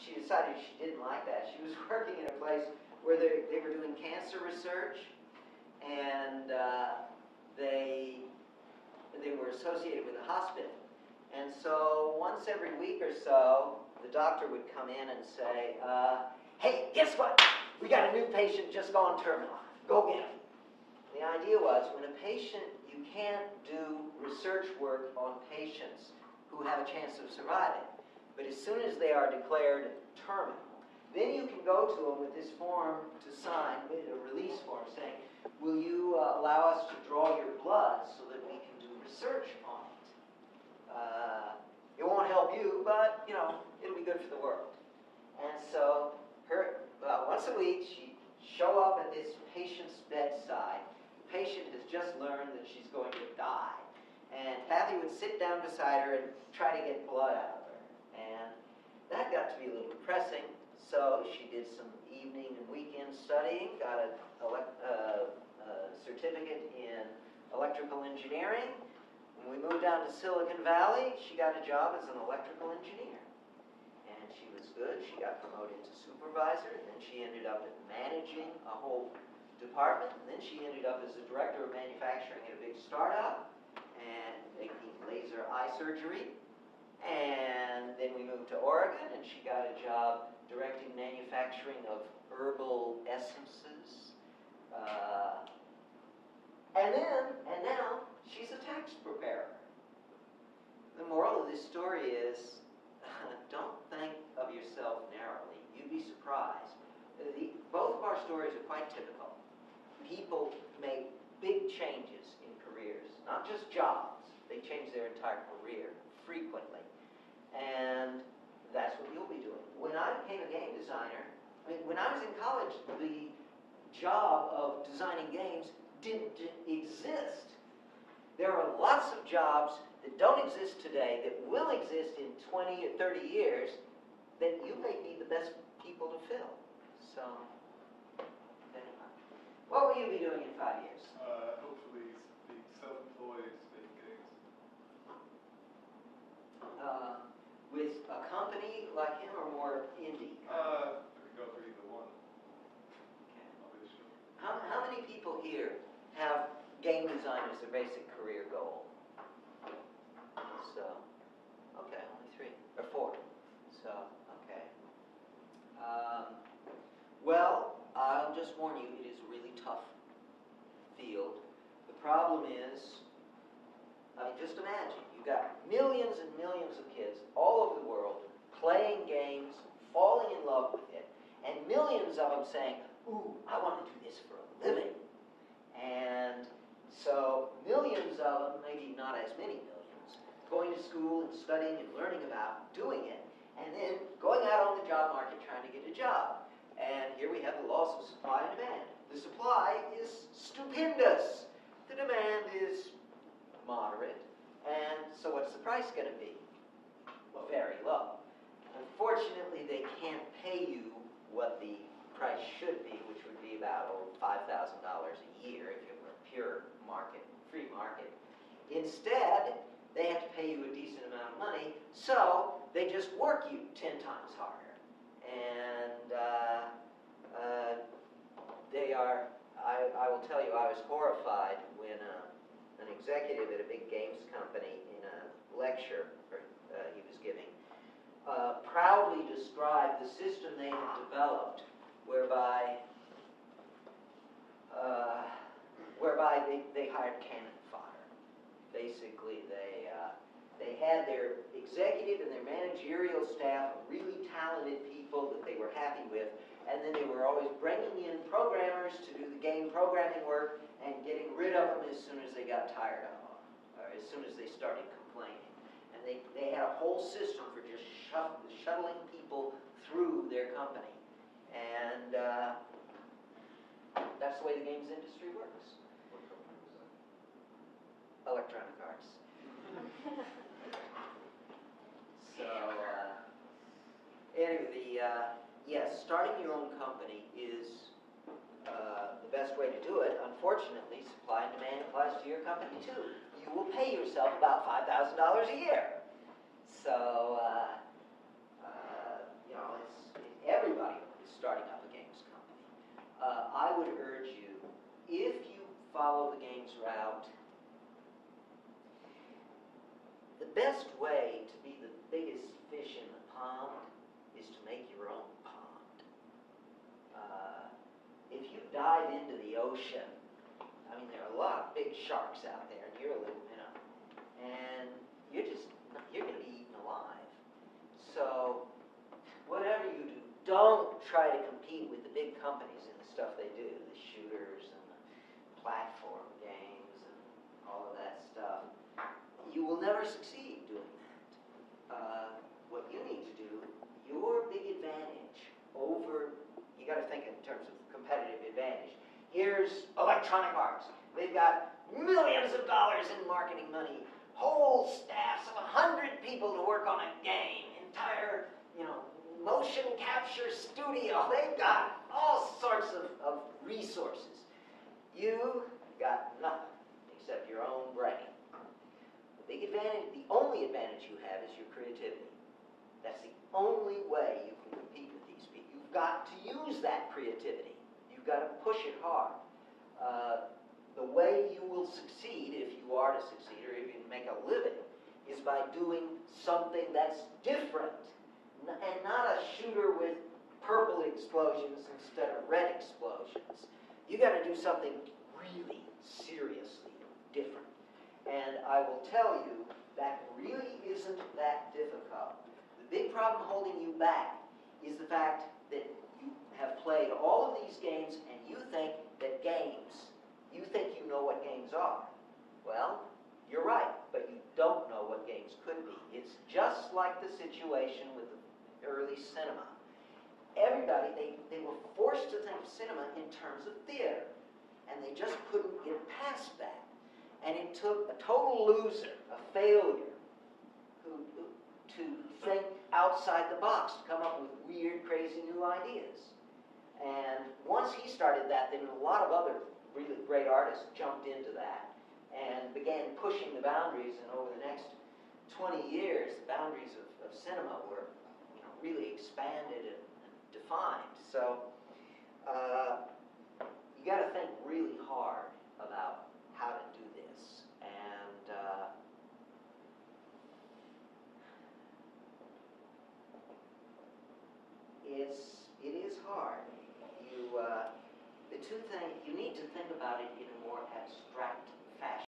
she decided she didn't like that. She was working in a place where they were doing cancer research, and they were associated with a hospital. And so once every week or so, the doctor would come in and say, hey, guess what? We got a new patient just gone terminal. Go get him. The idea was, when a patient, you can't do research work on patients who have a chance of surviving. But as soon as they are declared terminal, then you can go to them with this form to sign, a release form saying, will you allow us to draw your blood so that we can do research on it? It won't help you, but, you know, it'll be good for the world. And so, once a week, she'd show up at this patient's bedside. The patient has just learned that she's going to die. And Kathy would sit down beside her and try to get blood out of her. And that got to be a little depressing. So she did some evening and weekend studying, got a certificate in electrical engineering. When we moved down to Silicon Valley, she got a job as an electrical engineer. And she was good. She got promoted to supervisor, and then she ended up managing a whole department, and then she ended up as the director of manufacturing at a big startup, and making laser eye surgery. And then we moved to Oregon, and she got a job directing manufacturing of herbal essences. And now she's a tax preparer. The moral of this story is, don't think of yourself narrowly. You'd be surprised. Both of our stories are quite typical. People make big changes in careers, not just jobs. They change their entire career frequently. And that's what you'll be doing. When I became a game designer, when I was in college, the job of designing games didn't exist. There are lots of jobs that don't exist today that will exist in 20 or 30 years that you may be the best people to fill. So, anyway. What will you be doing in 5 years? Hopefully being self-employed, making games. With a company like him or more indie? I could go for either one. Okay. I'll be sure. How many people here have game design as their basic career goal? So, okay, only 3 or 4. So, okay. Well, I'll just warn you, it is a really tough field. The problem is, just imagine, you've got millions and millions of kids all over the world playing games, falling in love with it, and millions of them saying, ooh, I want to do this for a living. And so millions of them, maybe not as many millions, going to school and studying and learning about doing it, and then going out on the job market trying to get a job. And here we have the laws of supply and demand. The supply is stupendous. The demand is moderate. And so what's the price going to be? Well, very low. Unfortunately, they can't pay you what the price should be, which would be about $5,000 a year if it were a pure market, free market. Instead, they have to pay you a decent amount of money, so they just work you 10 times harder. And I will tell you, I was horrified when an executive at a big games company in a lecture he was giving proudly described the system they had developed whereby they hired cannon fodder. Basically, they had their executive and their managerial staff of really talented people that they were happy with, and then they were always bringing in programmers to do the game programming work and getting rid of them as soon as they got tired of them, or as soon as they started complaining. And they had a whole system for just shuttling people through their company. And that's the way the games industry works. What company was that? Electronic Arts. So, anyway, yes, starting your own company is the best way to do it. Unfortunately, supply and demand applies to your company too. You will pay yourself about $5,000 a year. So, ocean. I mean, there are a lot of big sharks out there, and you're a little, and you're going to be eaten alive. So, whatever you do, don't try to compete with the big companies in the stuff they do, the shooters and the platform games and all of that stuff. You will never succeed doing that. What you need to do, your big advantage over, you got to think in terms of competitive advantage. Here's Electronic Arts. They've got millions of dollars in marketing money, whole staffs of 100 people to work on a game, entire, motion capture studio. They've got all sorts of resources. You got nothing except your own brain. The big advantage, the only advantage you have is your creativity. That's the only way you can compete with these people. You've got to use that creativity. You've got to push it hard. The way you will succeed, if you are to succeed, or if you make a living, is by doing something that's different. And not a shooter with purple explosions instead of red explosions. You got to do something really seriously different. And I will tell you, that really isn't that difficult. The big problem holding you back is the fact that you have played all of these games and you think that you think you know what games are. Well, you're right, but you don't know what games could be. It's just like the situation with the early cinema. Everybody, they were forced to think of cinema in terms of theater, and they just couldn't get past that. And it took a total loser, a failure, to think outside the box, to come up with weird, crazy new ideas. And once he started that, then a lot of other really great artists jumped into that and began pushing the boundaries, and over the next 20 years, the boundaries of cinema were really expanded and defined. So you got to think really hard about